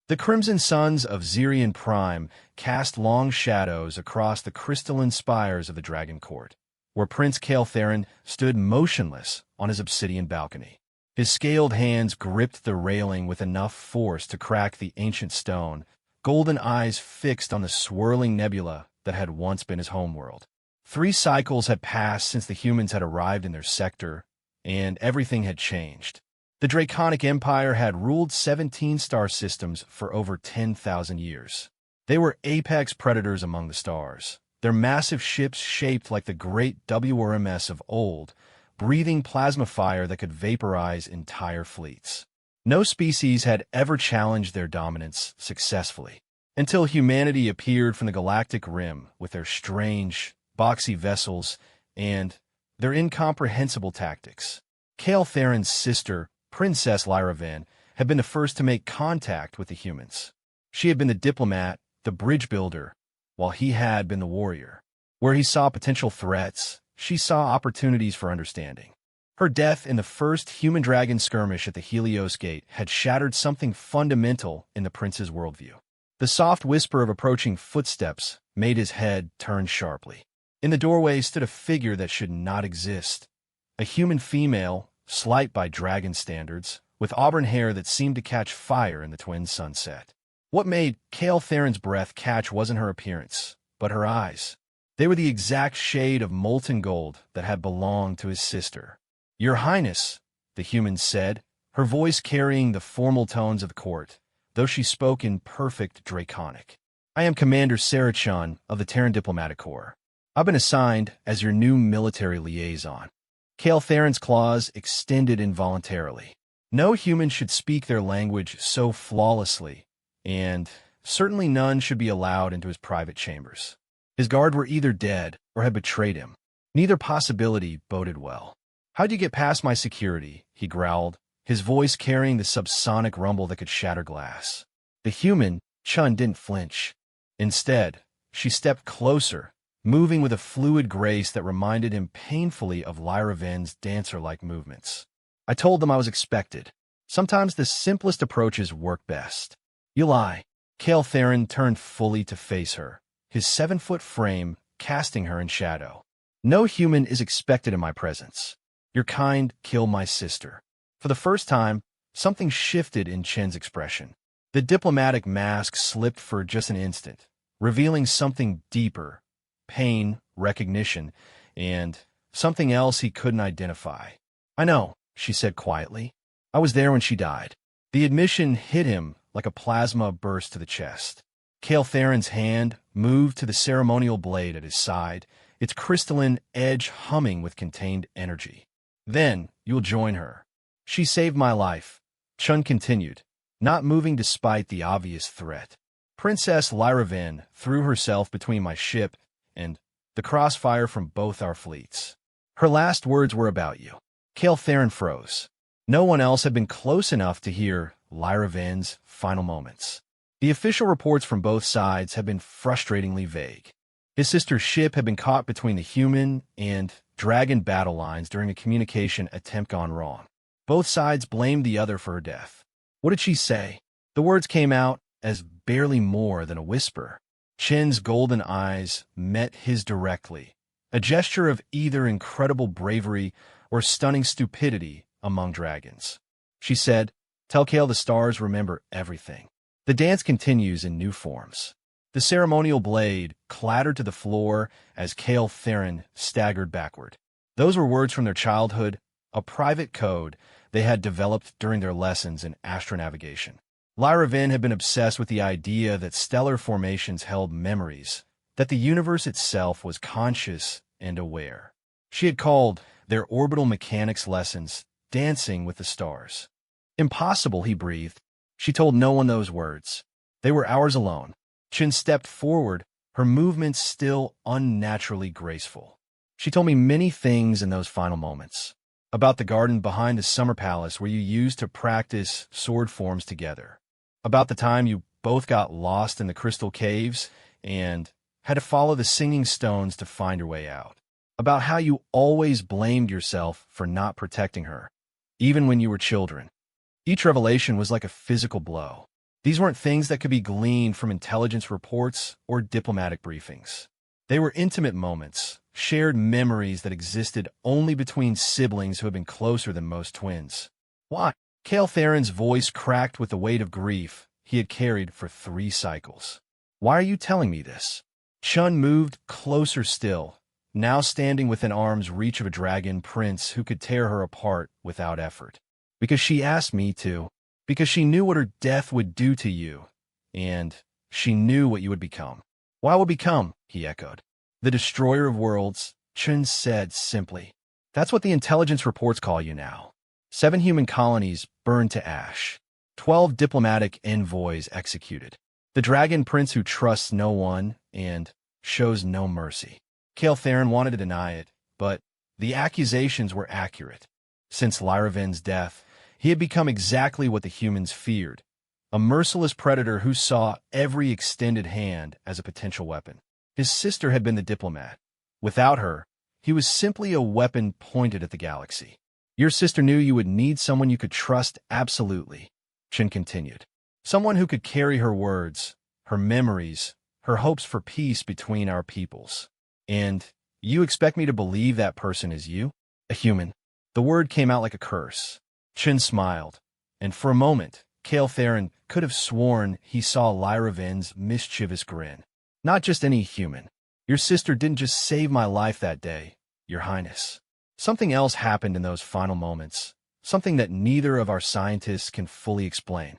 The crimson suns of Zirian Prime cast long shadows across the crystalline spires of the Dragon Court, where Prince Caeltherin stood motionless on his obsidian balcony. His scaled hands gripped the railing with enough force to crack the ancient stone, golden eyes fixed on the swirling nebula that had once been his homeworld. 3 cycles had passed since the humans had arrived in their sector, and everything had changed. The Draconic Empire had ruled 17 star systems for over 10,000 years. They were apex predators among the stars, their massive ships shaped like the great WRMS of old, breathing plasma fire that could vaporize entire fleets. No species had ever challenged their dominance successfully, until humanity appeared from the galactic rim with their strange, boxy vessels and their incomprehensible tactics. Caeltherin's sister, Princess Lyravan, had been the first to make contact with the humans. She had been the diplomat, the bridge builder, while he had been the warrior. Where he saw potential threats, she saw opportunities for understanding. Her death in the first human-dragon skirmish at the Helios Gate had shattered something fundamental in the prince's worldview. The soft whisper of approaching footsteps made his head turn sharply. In the doorway stood a figure that should not exist. A human female, slight by dragon standards, with auburn hair that seemed to catch fire in the twin sunset. What made Caeltherin's breath catch wasn't her appearance, but her eyes. They were the exact shade of molten gold that had belonged to his sister. "Your Highness," the human said, her voice carrying the formal tones of the court, though she spoke in perfect Draconic. "I am Commander Sarachon of the Terran Diplomatic Corps. I've been assigned as your new military liaison." Caeltherin's claws extended involuntarily. No human should speak their language so flawlessly, and certainly none should be allowed into his private chambers. His guard were either dead or had betrayed him. Neither possibility boded well. "How'd you get past my security?" he growled, his voice carrying the subsonic rumble that could shatter glass. The human, Chun, didn't flinch. Instead, she stepped closer, moving with a fluid grace that reminded him painfully of Lyravan's dancer-like movements. "I told them I was expected. Sometimes the simplest approaches work best." "You lie." Caeltherin turned fully to face her, his 7-foot frame casting her in shadow. "No human is expected in my presence. Your kind killed my sister." For the first time, something shifted in Chen's expression. The diplomatic mask slipped for just an instant, revealing something deeper: pain, recognition, and something else he couldn't identify. "I know," she said quietly. "I was there when she died." The admission hit him like a plasma burst to the chest. Caeltherin's hand moved to the ceremonial blade at his side, its crystalline edge humming with contained energy. "Then you'll join her." "She saved my life," Chun continued, not moving despite the obvious threat. "Princess Lyravan threw herself between my ship and the crossfire from both our fleets. Her last words were about you." Caeltherin froze. No one else had been close enough to hear Lyravan's final moments. The official reports from both sides had been frustratingly vague. His sister's ship had been caught between the human and dragon battle lines during a communication attempt gone wrong. Both sides blamed the other for her death. What did she say? The words came out as barely more than a whisper. Chen's golden eyes met his directly, a gesture of either incredible bravery or stunning stupidity among dragons. She said, "Tell Cael the stars remember everything." The dance continues in new forms. The ceremonial blade clattered to the floor as Caeltherin staggered backward. Those were words from their childhood, a private code they had developed during their lessons in astronavigation. Lyravan had been obsessed with the idea that stellar formations held memories, that the universe itself was conscious and aware. She had called their orbital mechanics lessons dancing with the stars. "Impossible," he breathed. She told no one those words. They were ours alone. Chen stepped forward, her movements still unnaturally graceful. "She told me many things in those final moments. About the garden behind the summer palace where you used to practice sword forms together. About the time you both got lost in the crystal caves and had to follow the singing stones to find your way out. About how you always blamed yourself for not protecting her, even when you were children." Each revelation was like a physical blow. These weren't things that could be gleaned from intelligence reports or diplomatic briefings. They were intimate moments, shared memories that existed only between siblings who had been closer than most twins. Why? Cale Theron's voice cracked with the weight of grief he had carried for 3 cycles. Why are you telling me this? Chun moved closer still, now standing within arm's reach of a dragon prince who could tear her apart without effort. Because she asked me to. Because she knew what her death would do to you, and she knew what you would become. What I would become, he echoed. The destroyer of worlds, Chun said simply. That's what the intelligence reports call you now. 7 human colonies burned to ash. 12 diplomatic envoys executed. The dragon prince who trusts no one and shows no mercy. Cale Theron wanted to deny it, but the accusations were accurate. Since Lyraven's death, he had become exactly what the humans feared, a merciless predator who saw every extended hand as a potential weapon. His sister had been the diplomat. Without her, he was simply a weapon pointed at the galaxy. Your sister knew you would need someone you could trust absolutely, Chin continued. Someone who could carry her words, her memories, her hopes for peace between our peoples. And you expect me to believe that person is you? A human? The word came out like a curse. Chin smiled, and for a moment, Cale Theron could have sworn he saw Lyraven's mischievous grin. Not just any human. Your sister didn't just save my life that day, Your Highness. Something else happened in those final moments, something that neither of our scientists can fully explain.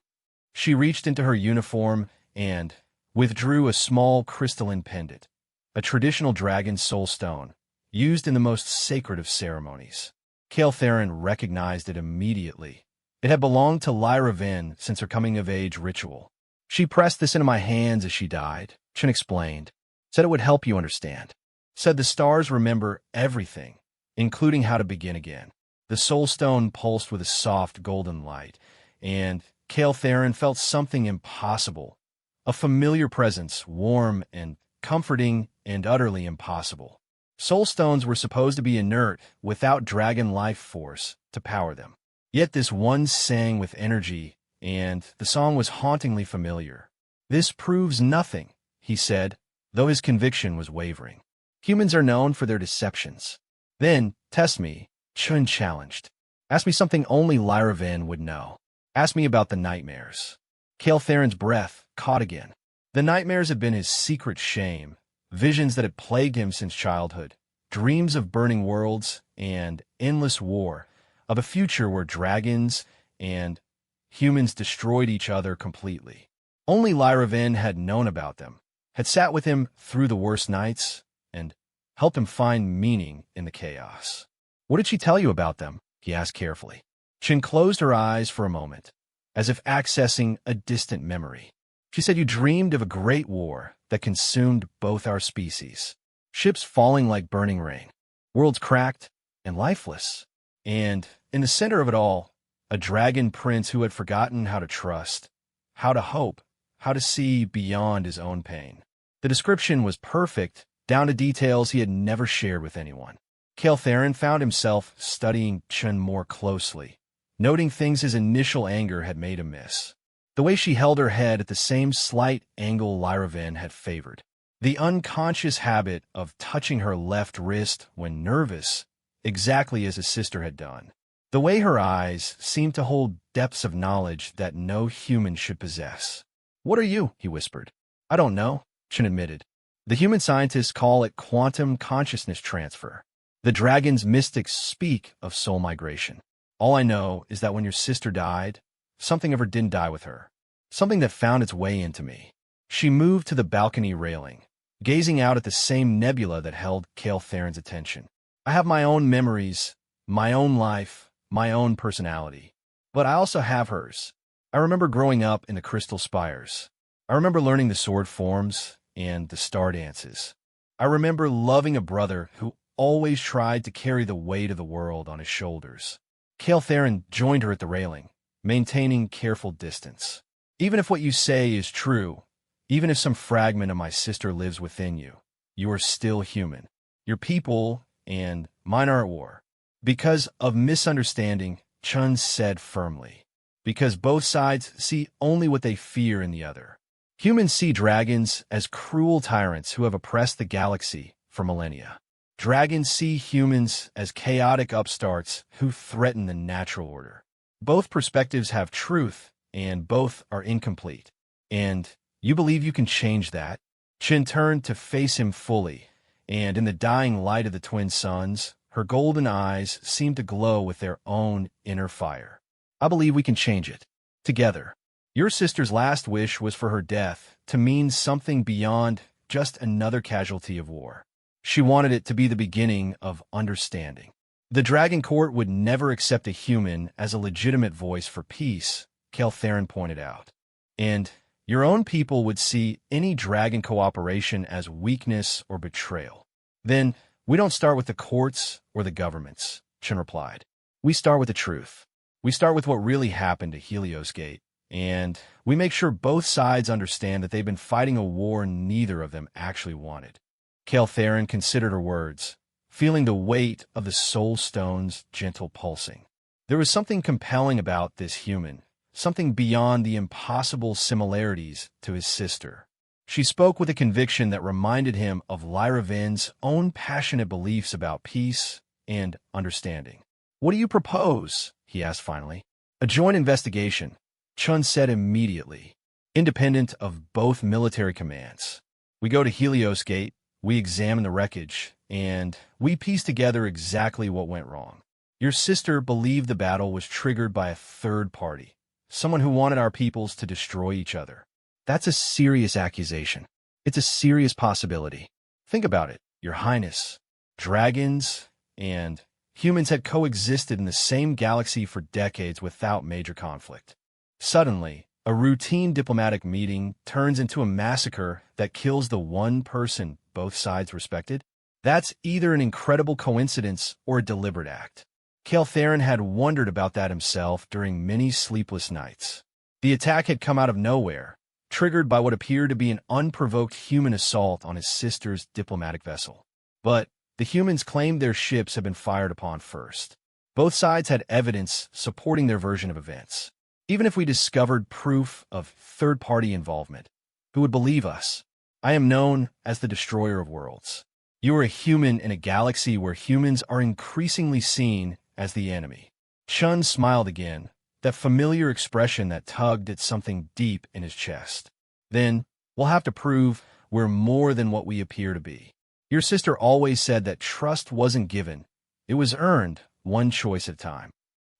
She reached into her uniform and withdrew a small crystalline pendant, a traditional dragon soul stone, used in the most sacred of ceremonies. Cale Theron recognized it immediately. It had belonged to Lyraven since her coming-of-age ritual. She pressed this into my hands as she died, Chin explained. Said it would help you understand. Said the stars remember everything, including how to begin again. The soul stone pulsed with a soft golden light, and Cale Theron felt something impossible. A familiar presence, warm and comforting and utterly impossible. Soul stones were supposed to be inert, without dragon life force to power them. Yet this one sang with energy, and the song was hauntingly familiar. This proves nothing, he said, though his conviction was wavering. Humans are known for their deceptions. Then, test me, Chun challenged. Ask me something only Lyraven would know. Ask me about the nightmares. Cale Theron's breath caught again. The nightmares had been his secret shame, visions that had plagued him since childhood, dreams of burning worlds and endless war, of a future where dragons and humans destroyed each other completely. Only Lyraven had known about them, had sat with him through the worst nights, and helped him find meaning in the chaos. What did she tell you about them? He asked carefully. Chin closed her eyes for a moment, as if accessing a distant memory. She said you dreamed of a great war that consumed both our species. Ships falling like burning rain, worlds cracked and lifeless. And in the center of it all, a dragon prince who had forgotten how to trust, how to hope, how to see beyond his own pain. The description was perfect, down to details he had never shared with anyone. Cale Theron found himself studying Chun more closely, noting things his initial anger had made him miss. The way she held her head at the same slight angle Lyraven had favored. The unconscious habit of touching her left wrist when nervous, exactly as his sister had done. The way her eyes seemed to hold depths of knowledge that no human should possess. What are you? He whispered. I don't know, Chin admitted. The human scientists call it quantum consciousness transfer. The dragon's mystics speak of soul migration. All I know is that when your sister died, something of her didn't die with her. Something that found its way into me. She moved to the balcony railing, gazing out at the same nebula that held Cale Theron's attention. I have my own memories, my own life, my own personality. But I also have hers. I remember growing up in the crystal spires. I remember learning the sword forms and the star dances. I remember loving a brother who always tried to carry the weight of the world on his shoulders. Cale Theron joined her at the railing, maintaining careful distance. Even if what you say is true, even if some fragment of my sister lives within you, you are still human. Your people and mine are at war. Because of misunderstanding, Chun said firmly. because both sides see only what they fear in the other. Humans see dragons as cruel tyrants who have oppressed the galaxy for millennia. Dragons see humans as chaotic upstarts who threaten the natural order. Both perspectives have truth, and both are incomplete. And you believe you can change that? Chin turned to face him fully, and in the dying light of the twin suns, her golden eyes seemed to glow with their own inner fire. I believe we can change it. Together. Your sister's last wish was for her death to mean something beyond just another casualty of war. She wanted it to be the beginning of understanding. The Dragon Court would never accept a human as a legitimate voice for peace, Keltherin pointed out. And your own people would see any dragon cooperation as weakness or betrayal. Then, we don't start with the courts or the governments, Chen replied. We start with the truth. We start with what really happened to Helios Gate, and we make sure both sides understand that they've been fighting a war neither of them actually wanted. Keltherin considered her words, feeling the weight of the soul stone's gentle pulsing. There was something compelling about this human, something beyond the impossible similarities to his sister. She spoke with a conviction that reminded him of Lyra Vin's own passionate beliefs about peace and understanding. What do you propose? He asked finally. A joint investigation, Chun said immediately, independent of both military commands. We go to Helios Gate, we examine the wreckage, and we piece together exactly what went wrong. Your sister believed the battle was triggered by a third party, someone who wanted our peoples to destroy each other. That's a serious accusation. It's a serious possibility. Think about it, Your Highness. Dragons and humans had coexisted in the same galaxy for decades without major conflict. Suddenly, a routine diplomatic meeting turns into a massacre that kills the one person both sides respected. That's either an incredible coincidence or a deliberate act. Keltherin had wondered about that himself during many sleepless nights. The attack had come out of nowhere, triggered by what appeared to be an unprovoked human assault on his sister's diplomatic vessel. But the humans claimed their ships had been fired upon first. Both sides had evidence supporting their version of events. Even if we discovered proof of third-party involvement, who would believe us? I am known as the Destroyer of Worlds. You are a human in a galaxy where humans are increasingly seen as the enemy. Chun smiled again, that familiar expression that tugged at something deep in his chest. Then, we'll have to prove we're more than what we appear to be. Your sister always said that trust wasn't given. It was earned, one choice at a time.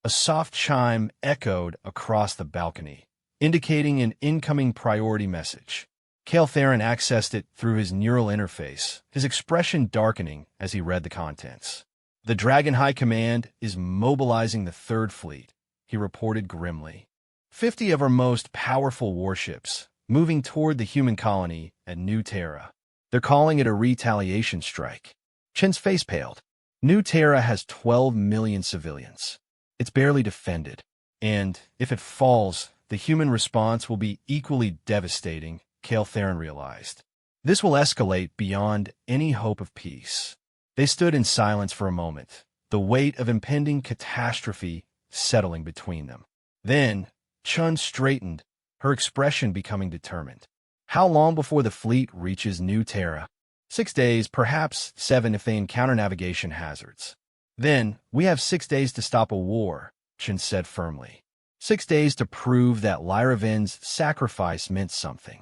A soft chime echoed across the balcony, indicating an incoming priority message. Keltherin accessed it through his neural interface, his expression darkening as he read the contents. The Dragon High Command is mobilizing the Third Fleet, he reported grimly. 50 of our most powerful warships, moving toward the human colony at New Terra. They're calling it a retaliation strike. Chen's face paled. New Terra has 12 million civilians. It's barely defended. And if it falls, the human response will be equally devastating, Keltherin realized. This will escalate beyond any hope of peace. They stood in silence for a moment, the weight of impending catastrophe settling between them. Then, Chun straightened, her expression becoming determined. How long before the fleet reaches New Terra? 6 days, perhaps 7 if they encounter navigation hazards. Then, we have 6 days to stop a war, Chen said firmly. 6 days to prove that Lyra Vin's sacrifice meant something.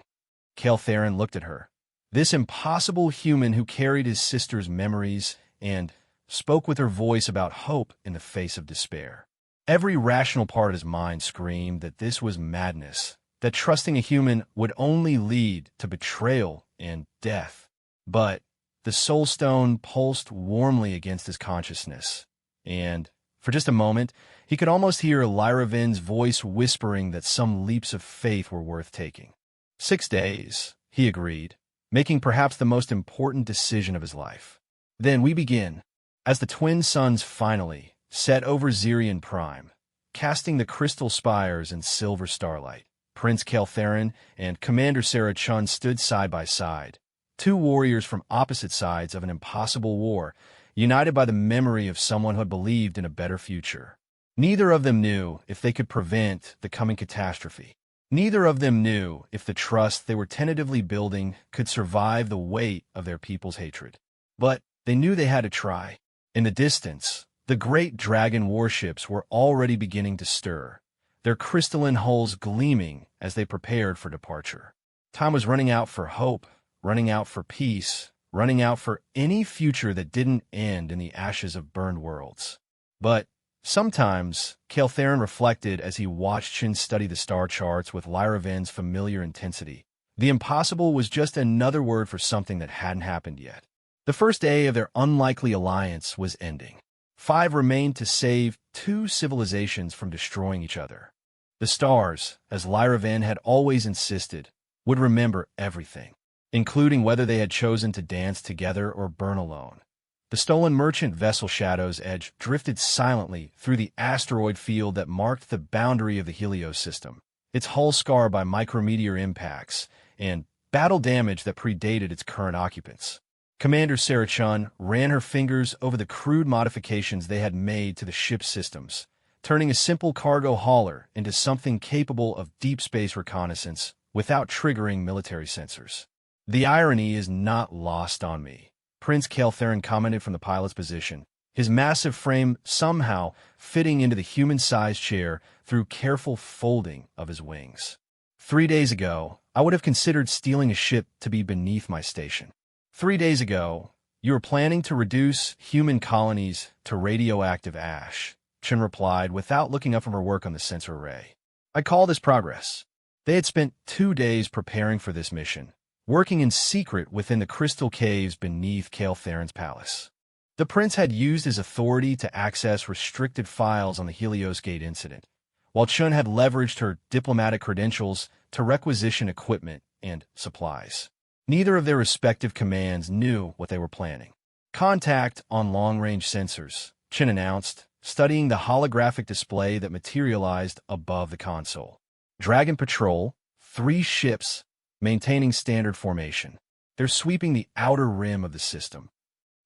Keltherin looked at her. This impossible human who carried his sister's memories and spoke with her voice about hope in the face of despair. Every rational part of his mind screamed that this was madness, that trusting a human would only lead to betrayal and death. But the Soul Stone pulsed warmly against his consciousness, and, for just a moment, he could almost hear Lyra Vin's voice whispering that some leaps of faith were worth taking. 6 days, he agreed, making perhaps the most important decision of his life. Then we begin, as the twin suns finally set over Zirian Prime, casting the crystal spires in silver starlight. Prince Keltherin and Commander Sarah Chun stood side by side, 2 warriors from opposite sides of an impossible war, united by the memory of someone who had believed in a better future. Neither of them knew if they could prevent the coming catastrophe. Neither of them knew if the trust they were tentatively building could survive the weight of their people's hatred. But they knew they had to try. In the distance, the great dragon warships were already beginning to stir, their crystalline hulls gleaming as they prepared for departure. Time was running out for hope, running out for peace, running out for any future that didn't end in the ashes of burned worlds. But sometimes, Kael'theren reflected as he watched Chin study the star charts with Lyra Ven's familiar intensity. The impossible was just another word for something that hadn't happened yet. The first day of their unlikely alliance was ending. 5 remained to save 2 civilizations from destroying each other. The stars, as Lyra Ven had always insisted, would remember everything, including whether they had chosen to dance together or burn alone. The stolen merchant vessel Shadow's Edge drifted silently through the asteroid field that marked the boundary of the Helios system, its hull scarred by micrometeor impacts and battle damage that predated its current occupants. Commander Sarah Chun ran her fingers over the crude modifications they had made to the ship's systems, turning a simple cargo hauler into something capable of deep space reconnaissance without triggering military sensors. "The irony is not lost on me," Prince Kael'theren commented from the pilot's position, his massive frame somehow fitting into the human-sized chair through careful folding of his wings. 3 days ago, I would have considered stealing a ship to be beneath my station. 3 days ago, you were planning to reduce human colonies to radioactive ash, Chen replied without looking up from her work on the sensor array. I call this progress. They had spent 2 days preparing for this mission, working in secret within the crystal caves beneath Kael'theren's palace. The prince had used his authority to access restricted files on the Helios Gate incident, while Chun had leveraged her diplomatic credentials to requisition equipment and supplies. Neither of their respective commands knew what they were planning. "Contact on long-range sensors," Chen announced, studying the holographic display that materialized above the console. "Dragon Patrol, 3 ships, maintaining standard formation. They're sweeping the outer rim of the system."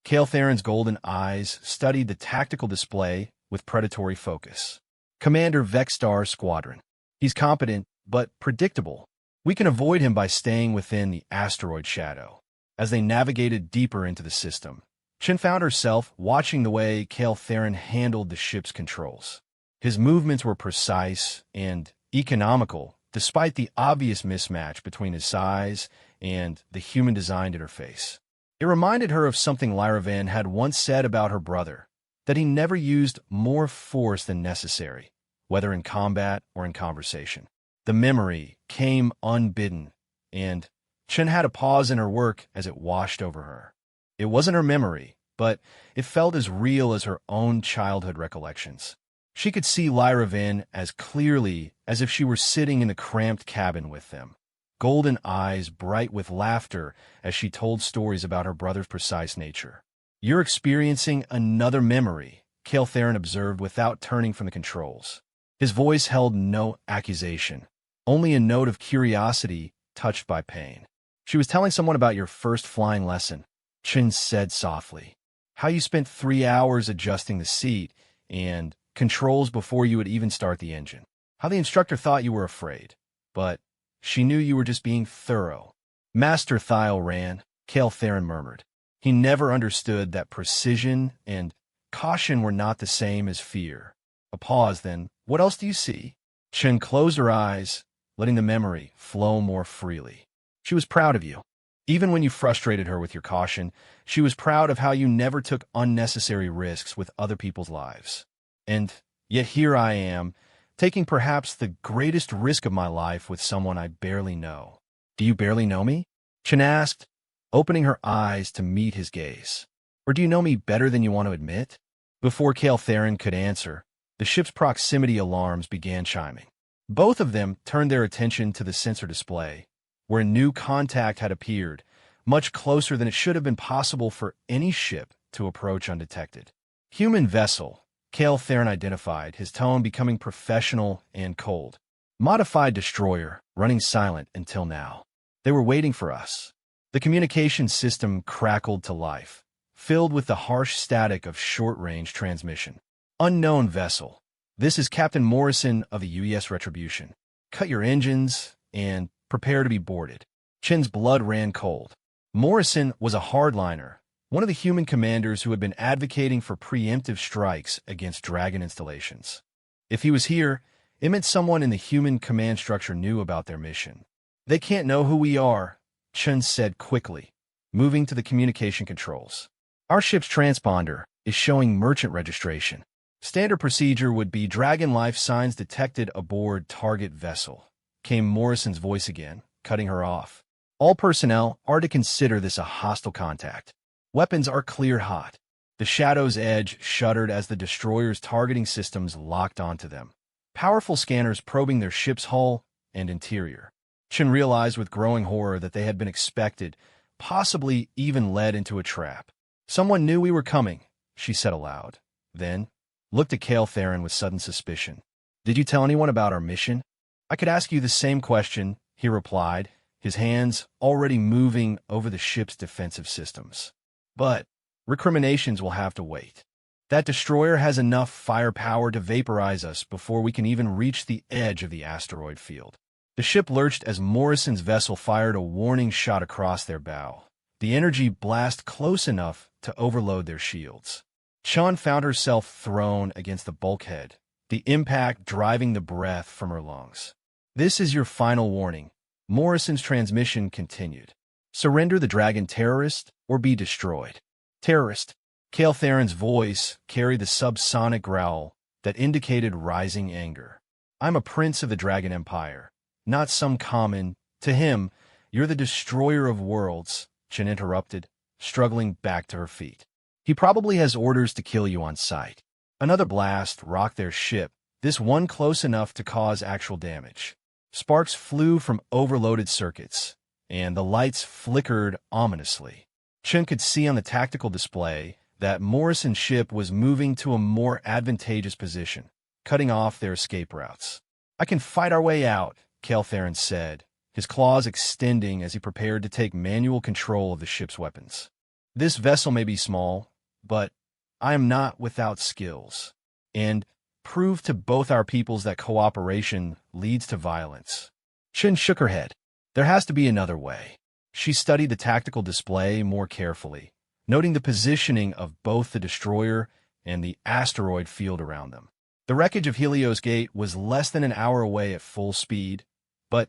Kael'theren's golden eyes studied the tactical display with predatory focus. "Commander Vexstar Squadron. He's competent, but predictable. We can avoid him by staying within the asteroid shadow." As they navigated deeper into the system, Chen found herself watching the way Kael'theren handled the ship's controls. His movements were precise and economical, despite the obvious mismatch between his size and the human-designed interface. It reminded her of something Lyra Ven had once said about her brother, that he never used more force than necessary, whether in combat or in conversation. The memory came unbidden, and Chen had a pause in her work as it washed over her. It wasn't her memory, but it felt as real as her own childhood recollections. She could see Lyra Ven as clearly as if she were sitting in the cramped cabin with them, golden eyes bright with laughter as she told stories about her brother's precise nature. "You're experiencing another memory," Kael'theren observed without turning from the controls. His voice held no accusation, only a note of curiosity touched by pain. "She was telling someone about your first flying lesson," Chen said softly. "How you spent 3 hours adjusting the seat and controls before you would even start the engine. How the instructor thought you were afraid, but she knew you were just being thorough." "Master Thiel ran," Kael'theren murmured. He never understood that precision and caution were not the same as fear. A pause, then. "What else do you see?" Chen closed her eyes, letting the memory flow more freely. "She was proud of you. Even when you frustrated her with your caution, she was proud of how you never took unnecessary risks with other people's lives. And yet here I am, taking perhaps the greatest risk of my life with someone I barely know." "Do you barely know me?" Chen asked, opening her eyes to meet his gaze. "Or do you know me better than you want to admit?" Before Kael'theren could answer, the ship's proximity alarms began chiming. Both of them turned their attention to the sensor display, where a new contact had appeared, much closer than it should have been possible for any ship to approach undetected. "Human vessel," Kael'theren identified, his tone becoming professional and cold. "Modified destroyer, running silent until now. They were waiting for us." The communication system crackled to life, filled with the harsh static of short-range transmission. "Unknown vessel," This is Captain Morrison of the U.S. Retribution. Cut your engines and prepare to be boarded." Chin's blood ran cold. Morrison was a hardliner, one of the human commanders who had been advocating for preemptive strikes against Dragon installations. If he was here, it meant someone in the human command structure knew about their mission. "They can't know who we are," Chen said quickly, moving to the communication controls. "Our ship's transponder is showing merchant registration. Standard procedure would be Dragon life signs detected aboard target vessel," came Morrison's voice again, cutting her off. "All personnel are to consider this a hostile contact. Weapons are clear hot." The Shadow's edge shuddered as the destroyer's targeting systems locked onto them, powerful scanners probing their ship's hull and interior. Chen realized with growing horror that they had been expected, possibly even led into a trap. "Someone knew we were coming," she said aloud. Then, looked at Kale Theron with sudden suspicion. "Did you tell anyone about our mission?" "I could ask you the same question," he replied, his hands already moving over the ship's defensive systems. "But recriminations will have to wait. That destroyer has enough firepower to vaporize us before we can even reach the edge of the asteroid field." The ship lurched as Morrison's vessel fired a warning shot across their bow, the energy blast close enough to overload their shields. Chun found herself thrown against the bulkhead, the impact driving the breath from her lungs. "This is your final warning," Morrison's transmission continued. "Surrender the Dragon terrorist or be destroyed." "Terrorist." Kale Theron's voice carried the subsonic growl that indicated rising anger. "I'm a prince of the Dragon Empire, not some common." "To him, you're the destroyer of worlds," Chen interrupted, struggling back to her feet. "He probably has orders to kill you on sight." Another blast rocked their ship, this one close enough to cause actual damage. Sparks flew from overloaded circuits, and the lights flickered ominously. Chen could see on the tactical display that Morrison's ship was moving to a more advantageous position, cutting off their escape routes. "I can fight our way out," Kale Theron said, his claws extending as he prepared to take manual control of the ship's weapons. "This vessel may be small, but I am not without skills, and prove to both our peoples that cooperation leads to violence." Chen shook her head. "There has to be another way." She studied the tactical display more carefully, noting the positioning of both the destroyer and the asteroid field around them. The wreckage of Helios Gate was less than an hour away at full speed, but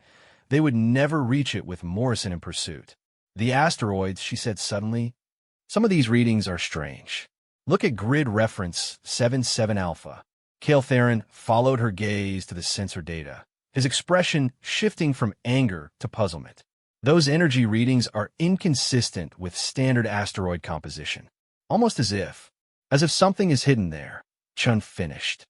they would never reach it with Morrison in pursuit. "The asteroids," she said suddenly, "some of these readings are strange. Look at grid reference 77 Alpha." Kale Theron followed her gaze to the sensor data, his expression shifting from anger to puzzlement. "Those energy readings are inconsistent with standard asteroid composition. Almost as if something is hidden there," Chun finished.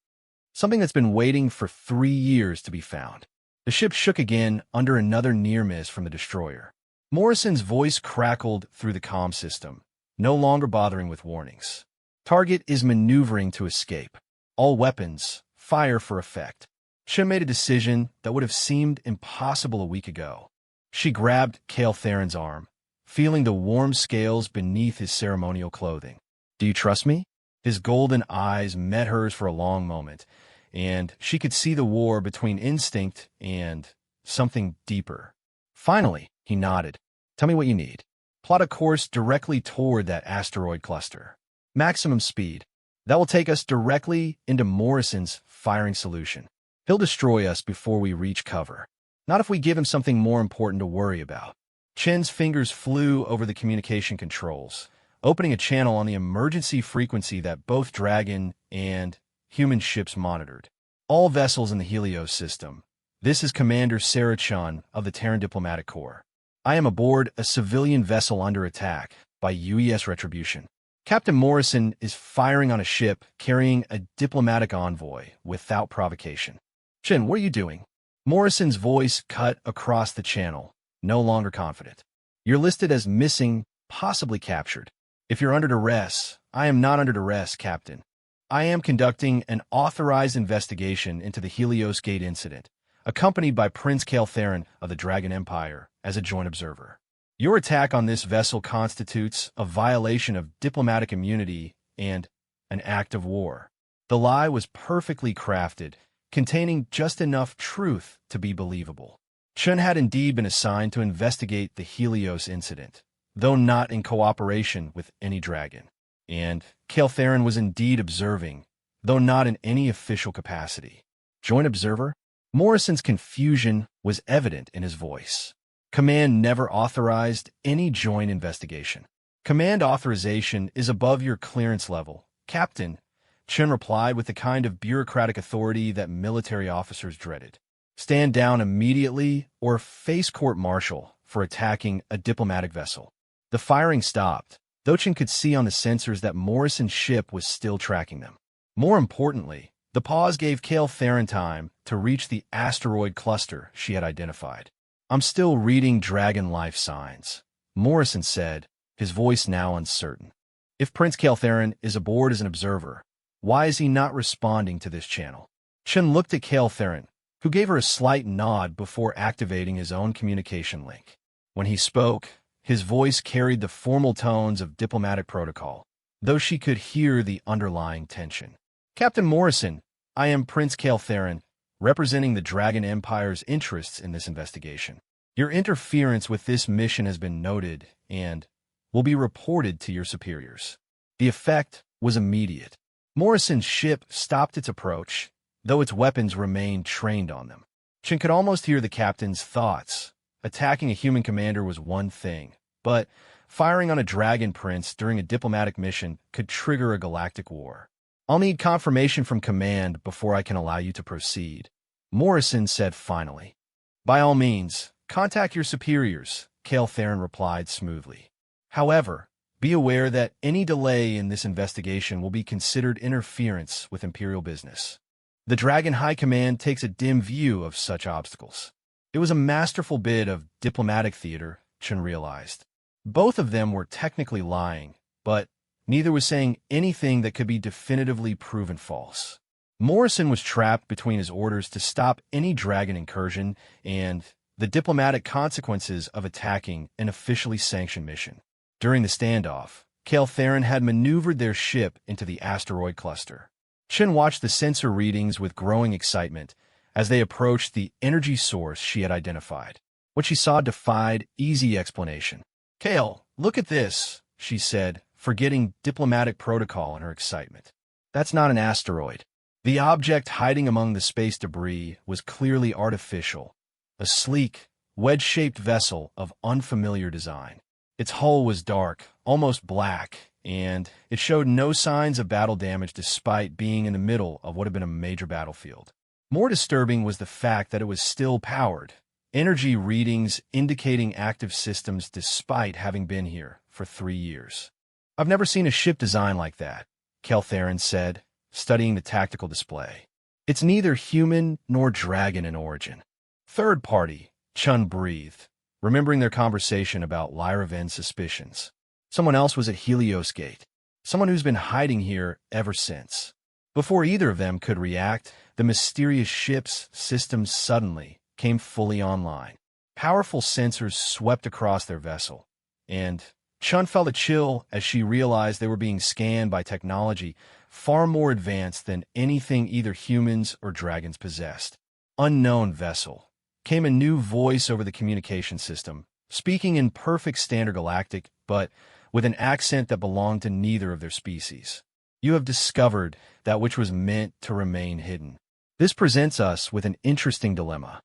"Something that's been waiting for 3 years to be found." The ship shook again under another near miss from the destroyer. Morrison's voice crackled through the comm system, no longer bothering with warnings. "Target is maneuvering to escape. All weapons, fire for effect." Chen made a decision that would have seemed impossible a week ago. She grabbed Kale Theron's arm, feeling the warm scales beneath his ceremonial clothing. "Do you trust me?" His golden eyes met hers for a long moment, and she could see the war between instinct and something deeper. Finally, he nodded. "Tell me what you need." "Plot a course directly toward that asteroid cluster. Maximum speed. That will take us directly into Morrison's firing solution. He'll destroy us before we reach cover. Not if we give him something more important to worry about." Chen's fingers flew over the communication controls, opening a channel on the emergency frequency that both Dragon and human ships monitored. "All vessels in the Helios system. This is Commander Sarah Chun of the Terran Diplomatic Corps. I am aboard a civilian vessel under attack by U.S. Retribution. Captain Morrison is firing on a ship carrying a diplomatic envoy without provocation." "Chen, what are you doing?" Morrison's voice cut across the channel, no longer confident. "You're listed as missing, possibly captured. If you're under duress, I am not under duress, Captain. I am conducting an authorized investigation into the Helios Gate incident, accompanied by Prince Kale Theron of the Dragon Empire as a joint observer. Your attack on this vessel constitutes a violation of diplomatic immunity and an act of war." The lie was perfectly crafted, containing just enough truth to be believable. Chun had indeed been assigned to investigate the Helios incident, though not in cooperation with any dragon. And Kael Theron was indeed observing, though not in any official capacity. Joint observer? Morrison's confusion was evident in his voice. Command never authorized any joint investigation. Command authorization is above your clearance level, Captain, Chun replied with the kind of bureaucratic authority that military officers dreaded. Stand down immediately or face court-martial for attacking a diplomatic vessel. The firing stopped, though Chun could see on the sensors that Morrison's ship was still tracking them. More importantly, the pause gave Kael Theron time to reach the asteroid cluster she had identified. I'm still reading dragon life signs, Morrison said, his voice now uncertain. If Prince Kael Theron is aboard as an observer, why is he not responding to this channel? Chun looked at Kael Theron, who gave her a slight nod before activating his own communication link. When he spoke, his voice carried the formal tones of diplomatic protocol, though she could hear the underlying tension. Captain Morrison, I am Prince Kael Theron, representing the Dragon Empire's interests in this investigation. Your interference with this mission has been noted and will be reported to your superiors. The effect was immediate. Morrison's ship stopped its approach, though its weapons remained trained on them. Chun could almost hear the captain's thoughts. Attacking a human commander was one thing, but firing on a dragon prince during a diplomatic mission could trigger a galactic war. I'll need confirmation from command before I can allow you to proceed, Morrison said finally. By all means, contact your superiors, Kael Theron replied smoothly. However, be aware that any delay in this investigation will be considered interference with Imperial business. The Dragon High Command takes a dim view of such obstacles. It was a masterful bit of diplomatic theater, Chun realized. Both of them were technically lying, but neither was saying anything that could be definitively proven false. Morrison was trapped between his orders to stop any dragon incursion and the diplomatic consequences of attacking an officially sanctioned mission. During the standoff, Kael Theron had maneuvered their ship into the asteroid cluster. Chun watched the sensor readings with growing excitement as they approached the energy source she had identified. What she saw defied easy explanation. Kael, look at this, she said, forgetting diplomatic protocol in her excitement. That's not an asteroid. The object hiding among the space debris was clearly artificial, a sleek, wedge-shaped vessel of unfamiliar design. Its hull was dark, almost black, and it showed no signs of battle damage despite being in the middle of what had been a major battlefield. More disturbing was the fact that it was still powered, energy readings indicating active systems despite having been here for 3 years. I've never seen a ship design like that, Kael Theron said, studying the tactical display. It's neither human nor dragon in origin. Third party, Chun breathed, remembering their conversation about Lyraven's suspicions. Someone else was at Helios Gate, someone who's been hiding here ever since. Before either of them could react, the mysterious ship's systems suddenly came fully online. Powerful sensors swept across their vessel, and Chun felt a chill as she realized they were being scanned by technology far more advanced than anything either humans or dragons possessed. Unknown vessel. Came a new voice over the communication system, speaking in perfect standard galactic, but with an accent that belonged to neither of their species. You have discovered that which was meant to remain hidden. This presents us with an interesting dilemma.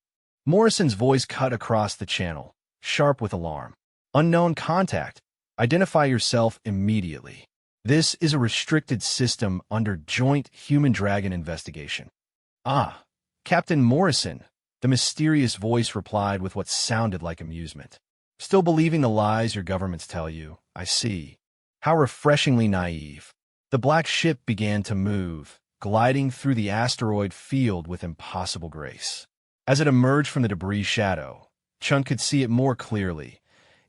Morrison's voice cut across the channel, sharp with alarm. Unknown contact. Identify yourself immediately. This is a restricted system under joint human-dragon investigation. Ah, Captain Morrison, the mysterious voice replied with what sounded like amusement. Still believing the lies your governments tell you, I see. How refreshingly naive. The black ship began to move, gliding through the asteroid field with impossible grace. As it emerged from the debris shadow, Chun could see it more clearly,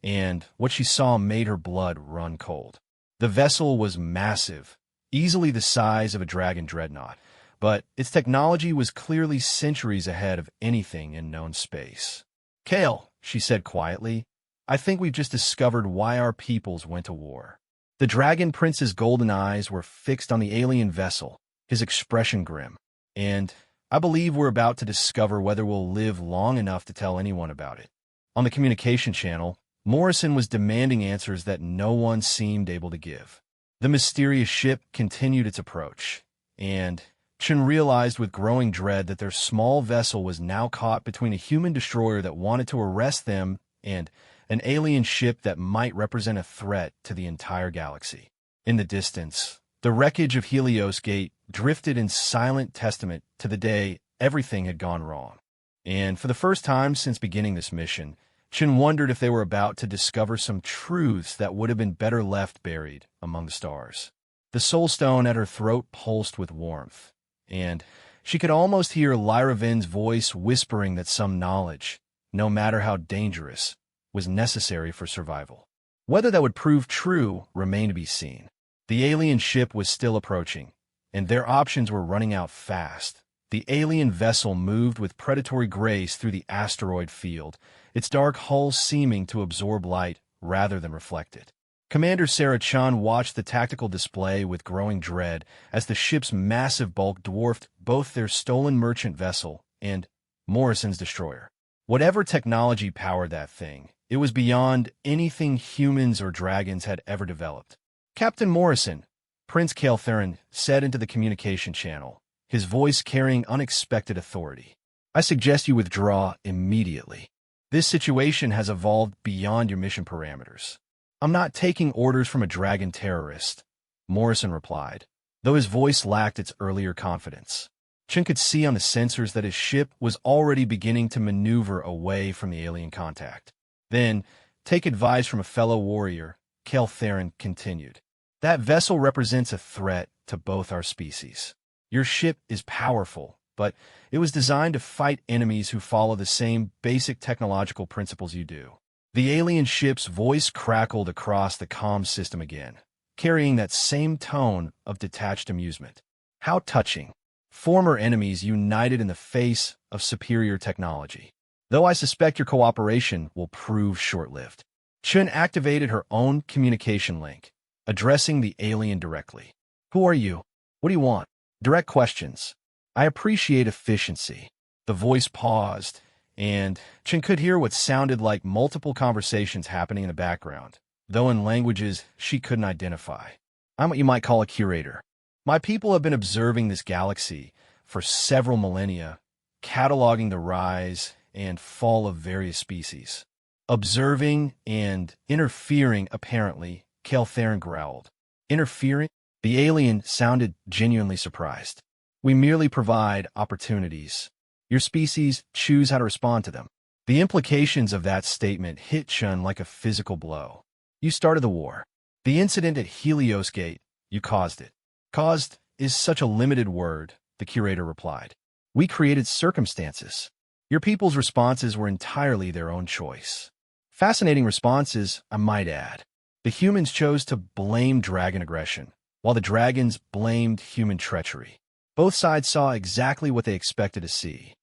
and what she saw made her blood run cold. The vessel was massive, easily the size of a dragon dreadnought, but its technology was clearly centuries ahead of anything in known space. Kael, she said quietly, I think we've just discovered why our peoples went to war. The Dragon Prince's golden eyes were fixed on the alien vessel, his expression grim. And I believe we're about to discover whether we'll live long enough to tell anyone about it. On the communication channel, Morrison was demanding answers that no one seemed able to give. The mysterious ship continued its approach, and Chen realized with growing dread that their small vessel was now caught between a human destroyer that wanted to arrest them and an alien ship that might represent a threat to the entire galaxy. In the distance, the wreckage of Helios Gate drifted in silent testament to the day everything had gone wrong. And for the first time since beginning this mission, Chen wondered if they were about to discover some truths that would have been better left buried among the stars. The soul stone at her throat pulsed with warmth, and she could almost hear Lyra Vin's voice whispering that some knowledge, no matter how dangerous, was necessary for survival. Whether that would prove true remained to be seen. The alien ship was still approaching, and their options were running out fast. The alien vessel moved with predatory grace through the asteroid field, its dark hull seeming to absorb light rather than reflect it. Commander Sarah Chun watched the tactical display with growing dread as the ship's massive bulk dwarfed both their stolen merchant vessel and Morrison's destroyer. Whatever technology powered that thing, it was beyond anything humans or dragons had ever developed. "Captain Morrison," Prince Kael'Therin said into the communication channel, his voice carrying unexpected authority. "I suggest you withdraw immediately. This situation has evolved beyond your mission parameters." "I'm not taking orders from a dragon terrorist," Morrison replied, though his voice lacked its earlier confidence. Chen could see on the sensors that his ship was already beginning to maneuver away from the alien contact. "Then, take advice from a fellow warrior," Kael'Therin continued. "That vessel represents a threat to both our species. Your ship is powerful, but it was designed to fight enemies who follow the same basic technological principles you do." The alien ship's voice crackled across the comm system again, carrying that same tone of detached amusement. "How touching. Former enemies united in the face of superior technology. Though I suspect your cooperation will prove short-lived." Chun activated her own communication link, addressing the alien directly. "Who are you? What do you want? Direct questions. I appreciate efficiency." The voice paused, and Chen could hear what sounded like multiple conversations happening in the background, though in languages she couldn't identify. "I'm what you might call a curator. My people have been observing this galaxy for several millennia, cataloging the rise and fall of various species." "Observing and interfering, apparently," Kael'Therin growled. "Interfering?" The alien sounded genuinely surprised. "We merely provide opportunities. Your species choose how to respond to them." The implications of that statement hit Chun like a physical blow. "You started the war. The incident at Helios Gate, you caused it." "Caused is such a limited word," the curator replied. "We created circumstances. Your people's responses were entirely their own choice. Fascinating responses, I might add. The humans chose to blame dragon aggression, while the dragons blamed human treachery. Both sides saw exactly what they expected to see."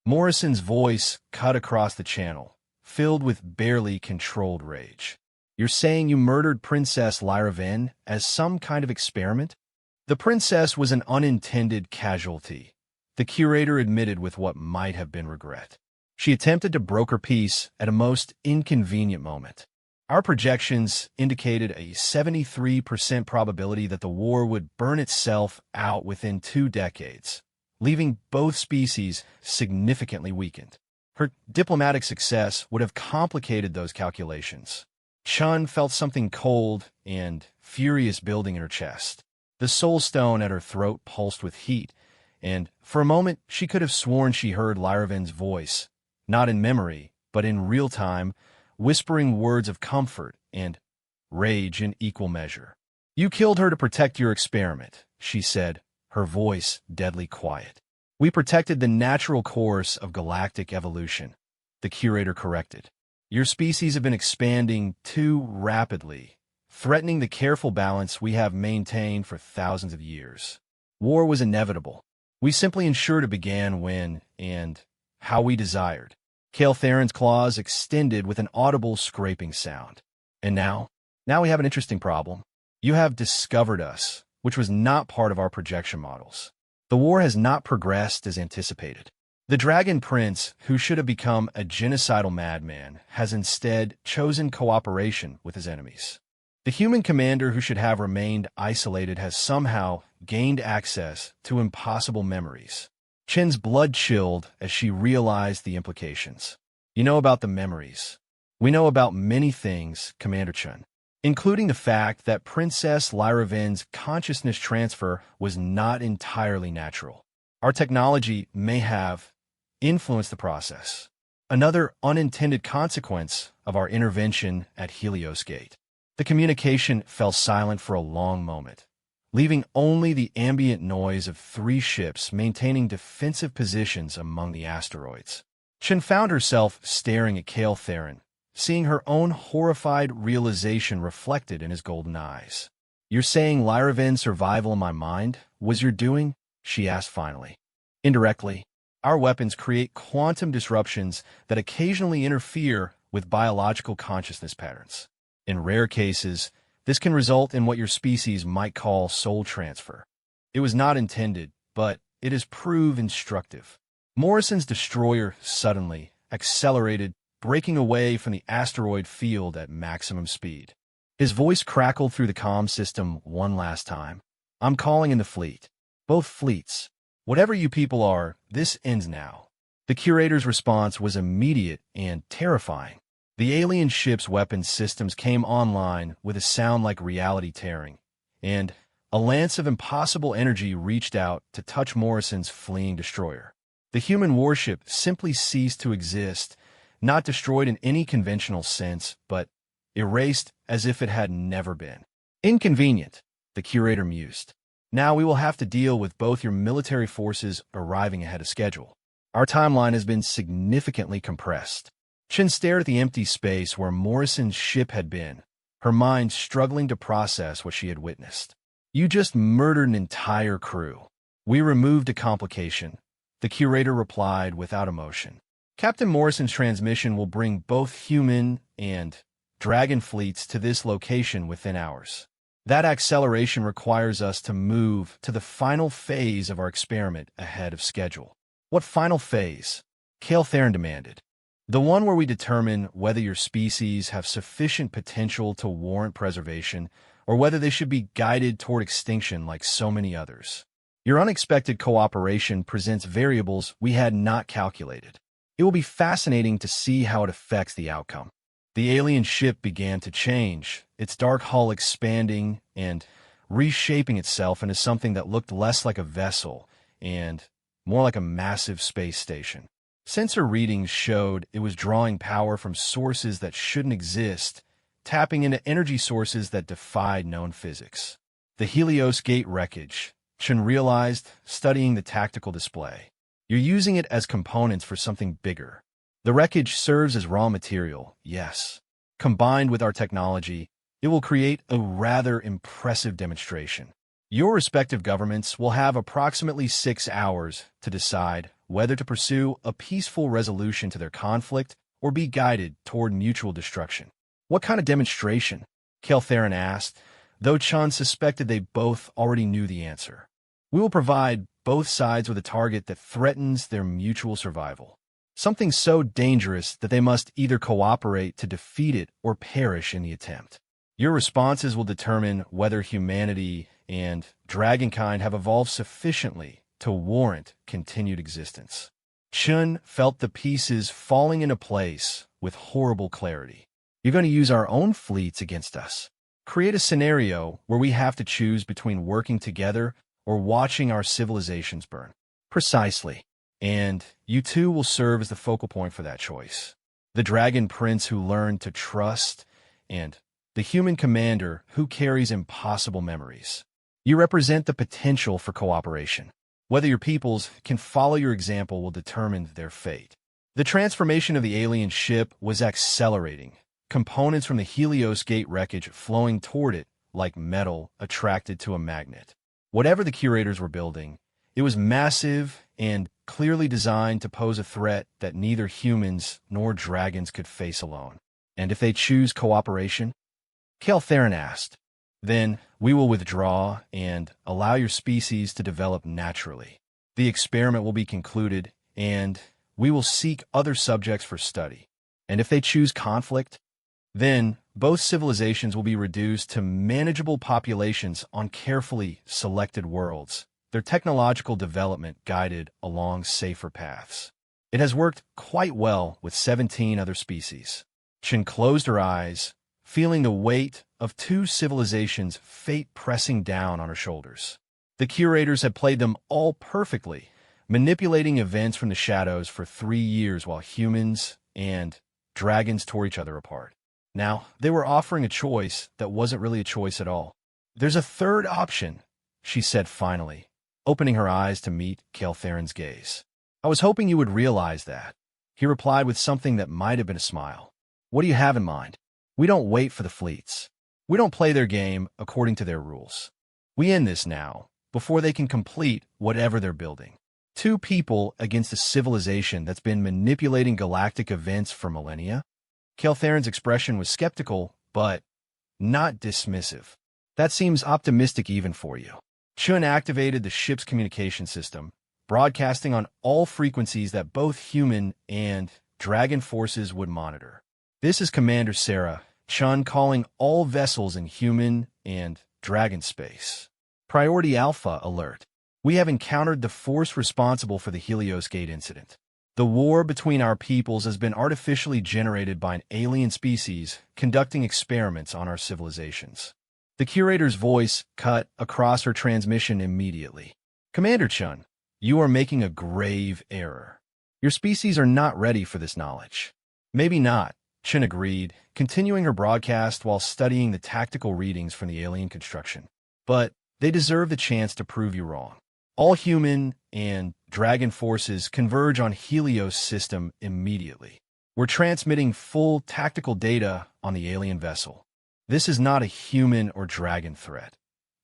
Morrison's voice cut across the channel, filled with barely controlled rage. "You're saying you murdered Princess Lyra Vin as some kind of experiment?" "The princess was an unintended casualty," the curator admitted with what might have been regret. "She attempted to broker peace at a most inconvenient moment. Our projections indicated a 73% probability that the war would burn itself out within 2 decades, leaving both species significantly weakened. Her diplomatic success would have complicated those calculations." Chun felt something cold and furious building in her chest. The soul stone at her throat pulsed with heat, and for a moment she could have sworn she heard Lyravin's voice, not in memory, but in real time, whispering words of comfort and rage in equal measure. "You killed her to protect your experiment," she said, her voice deadly quiet. "We protected the natural course of galactic evolution," the curator corrected. "Your species have been expanding too rapidly, threatening the careful balance we have maintained for thousands of years. War was inevitable. We simply ensured it began when and how we desired." Kael'Therin's claws extended with an audible scraping sound. "And now? Now we have an interesting problem. You have discovered us, which was not part of our projection models. The war has not progressed as anticipated. The Dragon Prince, who should have become a genocidal madman, has instead chosen cooperation with his enemies. The human commander who should have remained isolated has somehow gained access to impossible memories. Chen's blood chilled as she realized the implications. You know about the memories. We know about many things, Commander Chen, including the fact that Princess Lyraven's consciousness transfer was not entirely natural. Our technology may have influenced the process. Another unintended consequence of our intervention at Helios Gate. The communication fell silent for a long moment, leaving only the ambient noise of 3 ships maintaining defensive positions among the asteroids. Chen found herself staring at Kale Theron, seeing her own horrified realization reflected in his golden eyes. "You're saying Lyraven's survival in my mind was your doing?" she asked finally. "Indirectly. Our weapons create quantum disruptions that occasionally interfere with biological consciousness patterns. In rare cases, this can result in what your species might call soul transfer. It was not intended, but it has proved instructive." Morrison's destroyer suddenly accelerated, breaking away from the asteroid field at maximum speed. His voice crackled through the comm system one last time. "I'm calling in the fleet. Both fleets. Whatever you people are, this ends now." The curator's response was immediate and terrifying. The alien ship's weapons systems came online with a sound like reality tearing, and a lance of impossible energy reached out to touch Morrison's fleeing destroyer. The human warship simply ceased to exist, not destroyed in any conventional sense, but erased as if it had never been. "Inconvenient," the curator mused. "Now we will have to deal with both your military forces arriving ahead of schedule. Our timeline has been significantly compressed." Chen stared at the empty space where Morrison's ship had been, her mind struggling to process what she had witnessed. "You just murdered an entire crew." "We removed a complication," the curator replied without emotion. "Captain Morrison's transmission will bring both human and dragon fleets to this location within hours. That acceleration requires us to move to the final phase of our experiment ahead of schedule." "What final phase?" Kale Theron demanded. "The one where we determine whether your species have sufficient potential to warrant preservation, or whether they should be guided toward extinction like so many others. Your unexpected cooperation presents variables we had not calculated. It will be fascinating to see how it affects the outcome." The alien ship began to change, its dark hull expanding and reshaping itself into something that looked less like a vessel and more like a massive space station. Sensor readings showed it was drawing power from sources that shouldn't exist, tapping into energy sources that defied known physics. The Helios Gate wreckage, Chen realized, studying the tactical display. "You're using it as components for something bigger. The wreckage serves as raw material, yes. Combined with our technology, it will create a rather impressive demonstration. Your respective governments will have approximately 6 hours to decide whether to pursue a peaceful resolution to their conflict or be guided toward mutual destruction." "What kind of demonstration?" Kale Theron asked, though Chun suspected they both already knew the answer. "We will provide both sides with a target that threatens their mutual survival. Something so dangerous that they must either cooperate to defeat it or perish in the attempt. Your responses will determine whether humanity and dragonkind have evolved sufficiently to warrant continued existence." Chun felt the pieces falling into place with horrible clarity. "You're going to use our own fleets against us. Create a scenario where we have to choose between working together or watching our civilizations burn." "Precisely. And you two will serve as the focal point for that choice. The Dragon Prince who learned to trust, and the human commander who carries impossible memories. You represent the potential for cooperation. Whether your peoples can follow your example will determine their fate." The transformation of the alien ship was accelerating, components from the Helios Gate wreckage flowing toward it like metal attracted to a magnet. Whatever the curators were building, it was massive and clearly designed to pose a threat that neither humans nor dragons could face alone. "And if they choose cooperation?" Kale Theron asked. Then we will withdraw and allow your species to develop naturally. The experiment will be concluded, and we will seek other subjects for study. And if they choose conflict, then both civilizations will be reduced to manageable populations on carefully selected worlds, their technological development guided along safer paths. It has worked quite well with 17 other species. Chin closed her eyes, feeling the weight of two civilizations' fate pressing down on her shoulders. The curators had played them all perfectly, manipulating events from the shadows for 3 years while humans and dragons tore each other apart. Now, they were offering a choice that wasn't really a choice at all. "There's a third option," she said finally, opening her eyes to meet Kael'Therin's gaze. "I was hoping you would realize that," he replied with something that might have been a smile. "What do you have in mind? We don't wait for the fleets. We don't play their game according to their rules. We end this now, before they can complete whatever they're building. Two people against a civilization that's been manipulating galactic events for millennia?" Kael'Therin's expression was skeptical, but not dismissive. "That seems optimistic even for you." Chun activated the ship's communication system, broadcasting on all frequencies that both human and dragon forces would monitor. "This is Commander Sarah, Chun calling all vessels in human and dragon space. Priority Alpha alert. We have encountered the force responsible for the Helios Gate incident. The war between our peoples has been artificially generated by an alien species conducting experiments on our civilizations." The curator's voice cut across her transmission immediately. "Commander Chun, you are making a grave error. Your species are not ready for this knowledge." "Maybe not," Chun agreed, continuing her broadcast while studying the tactical readings from the alien construction. "But they deserve the chance to prove you wrong. All human and dragon forces converge on Helios system immediately. We're transmitting full tactical data on the alien vessel. This is not a human or dragon threat.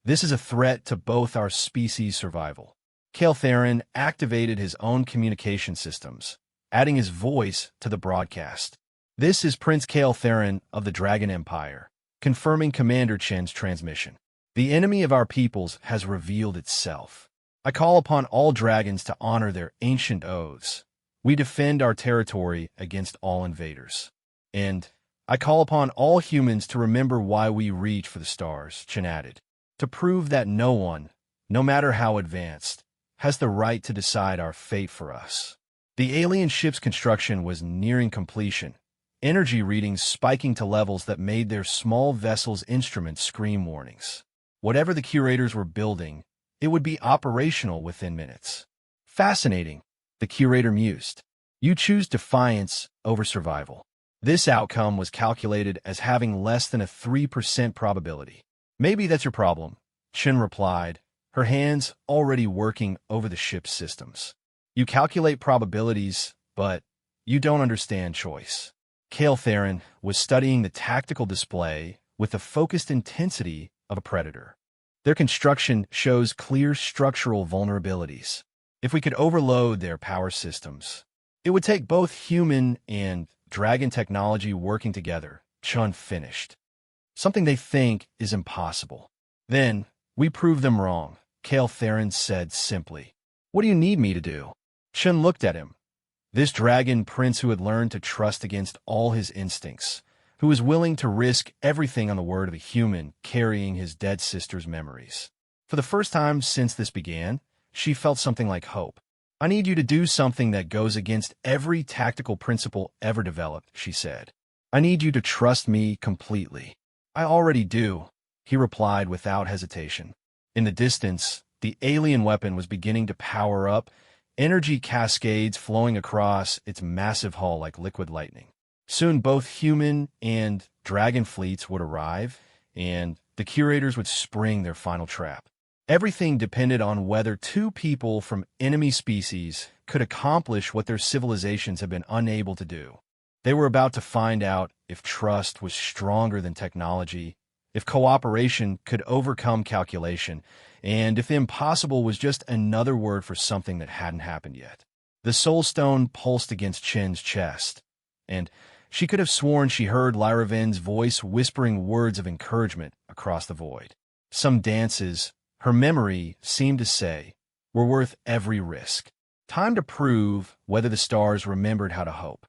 This is a threat to both our species' survival." Kael'Therin activated his own communication systems, adding his voice to the broadcast. "This is Prince Kael'Therin of the Dragon Empire, confirming Commander Chen's transmission. The enemy of our peoples has revealed itself. I call upon all dragons to honor their ancient oaths. We defend our territory against all invaders. And I call upon all humans to remember why we reach for the stars," Chen added, "to prove that no one, no matter how advanced, has the right to decide our fate for us." The alien ship's construction was nearing completion, energy readings spiking to levels that made their small vessel's instruments scream warnings. Whatever the curators were building, it would be operational within minutes. "Fascinating," the curator mused. "You choose defiance over survival. This outcome was calculated as having less than a 3% probability. Maybe that's your problem," Chen replied, her hands already working over the ship's systems. "You calculate probabilities, but you don't understand choice." Kael'Therin was studying the tactical display with the focused intensity of a predator. "Their construction shows clear structural vulnerabilities. If we could overload their power systems, it would take both human and dragon technology working together," Chun finished. "Something they think is impossible. Then we prove them wrong," Kael'Therin said simply. "What do you need me to do?" Chun looked at him. This dragon prince who had learned to trust against all his instincts, who was willing to risk everything on the word of a human carrying his dead sister's memories. For the first time since this began, she felt something like hope. "I need you to do something that goes against every tactical principle ever developed," she said. "I need you to trust me completely." "I already do," he replied without hesitation. In the distance, the alien weapon was beginning to power up, energy cascades flowing across its massive hull like liquid lightning. Soon both human and dragon fleets would arrive, and the curators would spring their final trap. Everything depended on whether two people from enemy species could accomplish what their civilizations had been unable to do. They were about to find out if trust was stronger than technology, if cooperation could overcome calculation, and if the impossible was just another word for something that hadn't happened yet. The soul stone pulsed against Chen's chest, and she could have sworn she heard Lyraven's voice whispering words of encouragement across the void. Some dances, her memory seemed to say, were worth every risk. Time to prove whether the stars remembered how to hope.